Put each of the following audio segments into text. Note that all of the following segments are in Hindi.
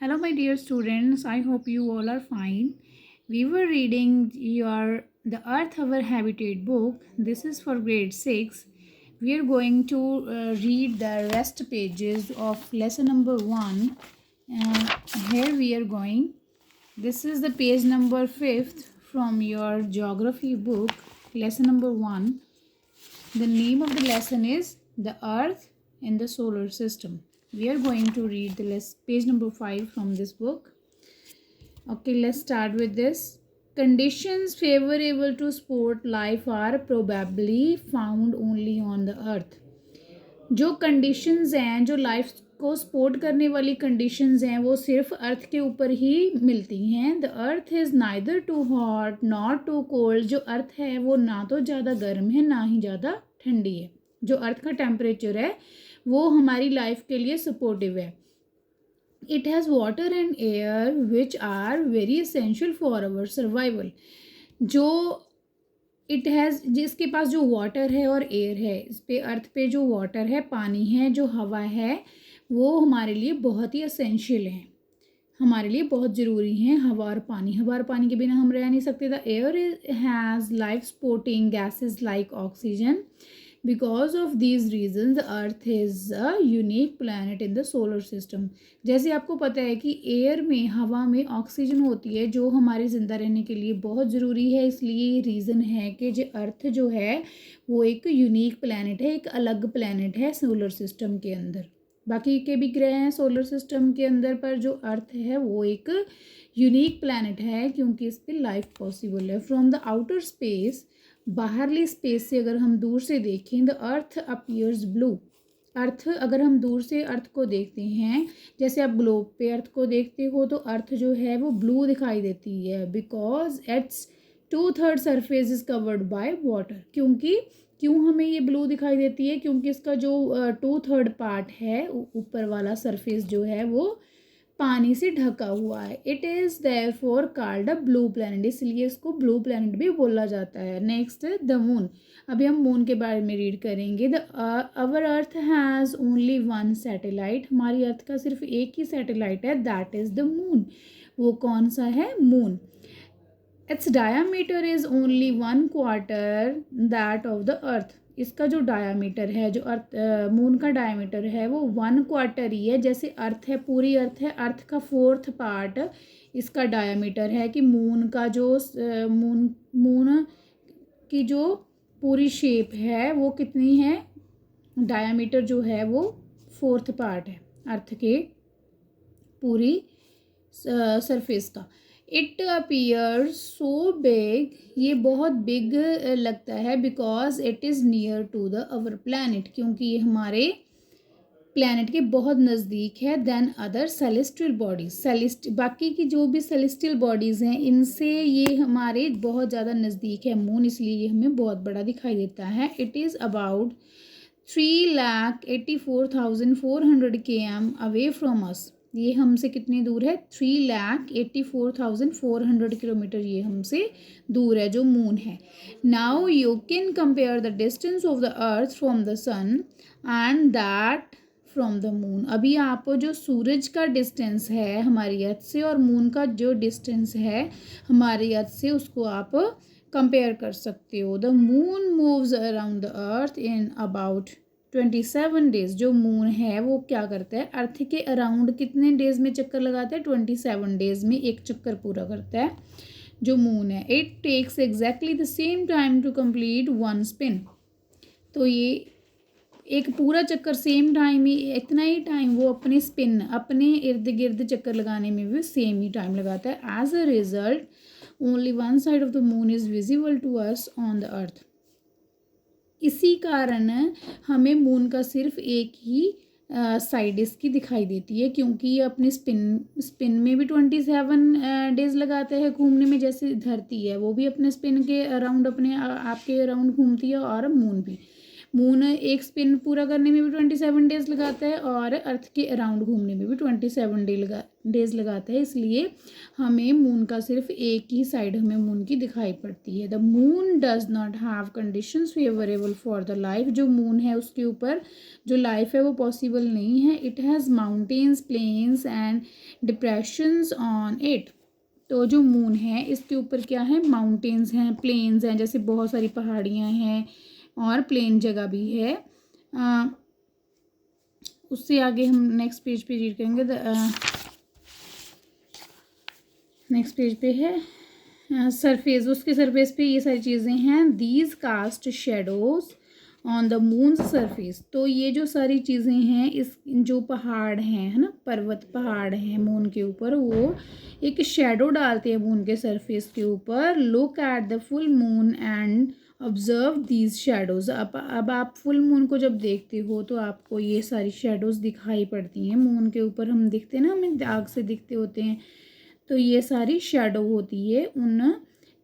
Hello, my dear students. I hope you all are fine. We were reading your The Earth Our Habitat book. This is for grade 6. We are going to read the rest pages of lesson number 1. Here we are going. This is the page number 5th from your geography book, lesson number 1. The name of the lesson is The Earth in the Solar System. We are going to read the page number 5 from this book. Okay, let's start with this. Conditions favorable to sport life are probably found only on the earth. जो कंडीशंस हैं, जो लाइफ को सपोर्ट करने वाली कंडीशंस हैं, वो सिर्फ अर्थ के ऊपर ही मिलती हैं. The earth is neither too hot not too cold. जो अर्थ है वो ना तो ज़्यादा गर्म है ना ही ज़्यादा ठंडी है. जो अर्थ का टेम्परेचर है वो हमारी लाइफ के लिए सपोर्टिव है. It has water and air which are very essential for our survival. जो इट हैज़ जिसके पास जो वाटर है और एयर है, इस पे अर्थ पे जो वाटर है, पानी है, जो हवा है, वो हमारे लिए बहुत ही असेंशियल है, हमारे लिए बहुत ज़रूरी है. हवा और पानी के बिना हम रह नहीं सकते. The air has life supporting gases like oxygen. Because of these reasons earth is a unique planet in the solar system. जैसे आपको पता है कि एयर में, हवा में ऑक्सीजन होती है जो हमारे ज़िंदा रहने के लिए बहुत ज़रूरी है. इसलिए रीज़न है कि जो अर्थ जो है वो एक यूनिक प्लानट है, एक अलग प्लानट है सोलर सिस्टम के अंदर. बाकी के भी ग्रह हैं सोलर सिस्टम के अंदर, पर जो अर्थ है वो एक यूनिक प्लानट है क्योंकि इस पर लाइफ पॉसिबल है. फ्रॉम द आउटर स्पेस, बाहरली स्पेस से अगर हम दूर से देखें, the earth appears blue. Earth, अगर हम दूर से अर्थ को देखते हैं, जैसे आप ग्लोब पे अर्थ को देखते हो, तो अर्थ जो है वो ब्लू दिखाई देती है. Because it's 2/3 surface is covered by water. क्यों हमें ये ब्लू दिखाई देती है? क्योंकि इसका जो 2/3 पार्ट है, ऊपर वाला सरफेस जो है वो पानी से ढका हुआ है. It is therefore called a blue planet. इसलिए इसको ब्लू प्लैनेट भी बोला जाता है. Next, the moon. अभी हम मून के बारे में रीड करेंगे. The our earth has only one satellite. हमारी अर्थ का सिर्फ एक ही सैटेलाइट है, दैट इज़ द मून. वो कौन सा है? Moon. It's diameter is only 1/4 that of the अर्थ. इसका जो डायामीटर है, जो अर्थ मून का डायामीटर है वो 1/4 ही है. जैसे अर्थ है, पूरी अर्थ है, अर्थ का 4th पार्ट इसका डायामीटर है. कि मून का जो मून की जो पूरी शेप है वो कितनी है? डायामीटर जो है वो 4th पार्ट है अर्थ के पूरी सरफेस का. It appear so big. ये बहुत बिग लगता है. Because it is near to the our planet. क्योंकि ये हमारे प्लानट के बहुत नज़दीक है. Then other celestial bodies. बाकी की जो भी सेलेस्टियल बॉडीज़ हैं, इनसे ये हमारे बहुत ज़्यादा नज़दीक है मून, इसलिए ये हमें बहुत बड़ा दिखाई देता है. It is about 3,84,400 km away from us. ये हमसे कितनी दूर है? 3,84,400 किलोमीटर ये हमसे दूर है जो मून है. Now you can compare the distance of the earth from the sun and that from the moon. अभी आप जो सूरज का डिस्टेंस है हमारी अर्थ से और मून का जो डिस्टेंस है हमारी अर्थ से, उसको आप कंपेयर कर सकते हो. The moon moves around the earth in about 27 days. जो मून है वो क्या करता है? अर्थ के अराउंड कितने डेज में चक्कर लगाता है? 27 डेज में एक चक्कर पूरा करता है जो मून है. It takes exactly the same time to complete one spin. तो ये एक पूरा चक्कर सेम टाइम ही, इतना ही टाइम वो अपने स्पिन, अपने इर्द गिर्द चक्कर लगाने में भी सेम ही टाइम लगाता है. As a result only one side of the moon is visible to us on the earth. इसी कारण हमें मून का सिर्फ एक ही साइड इसकी दिखाई देती है. क्योंकि ये अपने स्पिन में भी 27 डेज लगाते हैं घूमने में. जैसे धरती है वो भी अपने स्पिन के अराउंड, अपने आपके अराउंड घूमती है, और मून भी. मून एक स्पिन पूरा करने में भी 27 डेज लगाता है और अर्थ के अराउंड घूमने में भी 27 डेज लगाता है। इसलिए हमें मून का सिर्फ एक ही साइड हमें मून की दिखाई पड़ती है। The moon does not have conditions favourable for the life. जो मून है उसके ऊपर जो लाइफ है वो पॉसिबल नहीं है। It has mountains, plains and depressions on it. तो जो मून है इसके ऊपर क्या है, माउंटेन्स हैं, प्लेन्स हैं, जैसे बहुत सारी पहाड़ियाँ हैं और प्लेन जगह भी है। उससे आगे हम नेक्स्ट पेज पे रीड करेंगे। नेक्स्ट पेज पे है सरफेस, उसके सरफेस पे ये सारी चीज़ें हैं। These cast shadows on the moon surface. तो ये जो सारी चीज़ें हैं, इस जो पहाड़ हैं, है ना, पर्वत पहाड़ हैं मून के ऊपर, वो एक शेडो डालते हैं मून के सरफेस के ऊपर। Look at the full moon and observe these shadows. अब आप फुल मून को जब देखते हो तो आपको ये सारी शेडोज़ दिखाई पड़ती हैं। मून के ऊपर हम दिखते हैं ना, हमें दाग से दिखते होते हैं, तो ये सारी शेडो होती है उन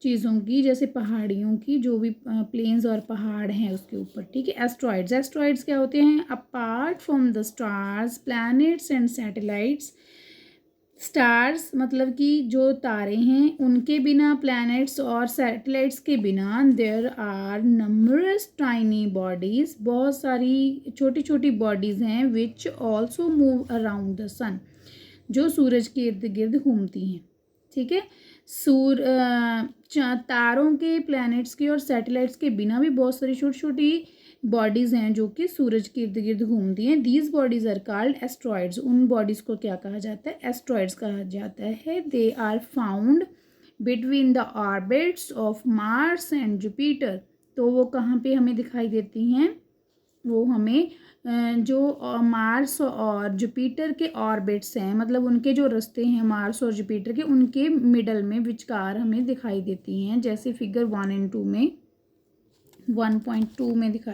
चीज़ों की, जैसे पहाड़ियों की, जो भी प्लेन्स और पहाड़ हैं उसके ऊपर, ठीक है। एस्ट्रॉइड्स, एस्ट्रॉइड्स क्या होते हैं? Apart from the stars, planets and satellites. Stars मतलब कि जो तारे हैं उनके बिना, प्लैनेट्स और सैटेलाइट्स के बिना, there are numbers tiny bodies, बहुत सारी छोटी छोटी बॉडीज़ हैं, which also move around the sun, जो सूरज के इर्द गिर्द घूमती हैं, ठीक है। तारों के, प्लैनेट्स के और सैटेलाइट्स के बिना भी बहुत सारी छोटी छोटी बॉडीज़ हैं जो कि सूरज के इर्द गिर्द घूमती हैं। These bodies are called asteroids. उन बॉडीज़ को क्या कहा जाता है? एस्ट्रॉइड्स कहा जाता है। They are found between the orbits of Mars and Jupiter. तो वो कहाँ पे हमें दिखाई देती हैं? वो हमें जो मार्स और जुपिटर के ऑर्बिट्स हैं, मतलब उनके जो रास्ते हैं मार्स और जुपिटर के, उनके मिडल में, विचकार हमें दिखाई देती हैं। जैसे फिगर 1 और 2 में, 1.2 में देखा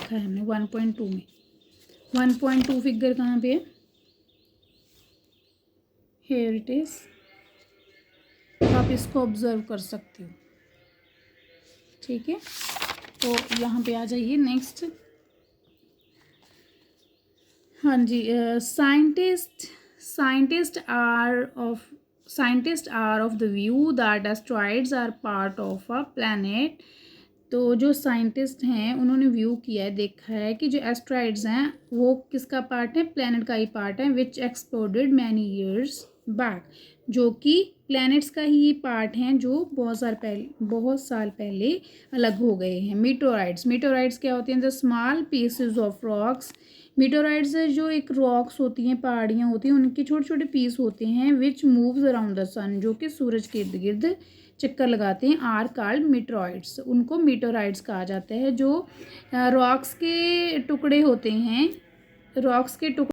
है हमने 1.2 में। 1.2 फिगर कहाँ पे है? Here it is. आप इसको ऑब्जर्व कर सकते हो, ठीक है। तो यहाँ पे आ जाइए नेक्स्ट। हाँ जी, scientist are of the view that asteroids are part of a planet. तो जो साइंटिस्ट हैं उन्होंने व्यू किया है, देखा है कि जो एस्ट्रॉइड्स हैं वो किसका पार्ट है? प्लैनेट का ही पार्ट है। विच एक्सप्लोडेड मैनी ईयर्स बैक, जो कि प्लैनेट्स का ही पार्ट हैं, जो बहुत साल पहले अलग हो गए हैं। मीटोराइड्स क्या होते हैं? The small pieces of rocks. Meteoroids जो एक रॉक्स होती हैं, पहाड़ियाँ होती हैं, उनके छोटे छोटे पीस होते हैं। Which moves around the sun, जो कि सूरज के इर्द गिर्द चक्कर लगाते हैं। Are called meteoroids. उनको मीटोराइड्स कहा जाता है। जो रॉक्स के टुकड़े होते हैं, रॉक्स के टुकड़े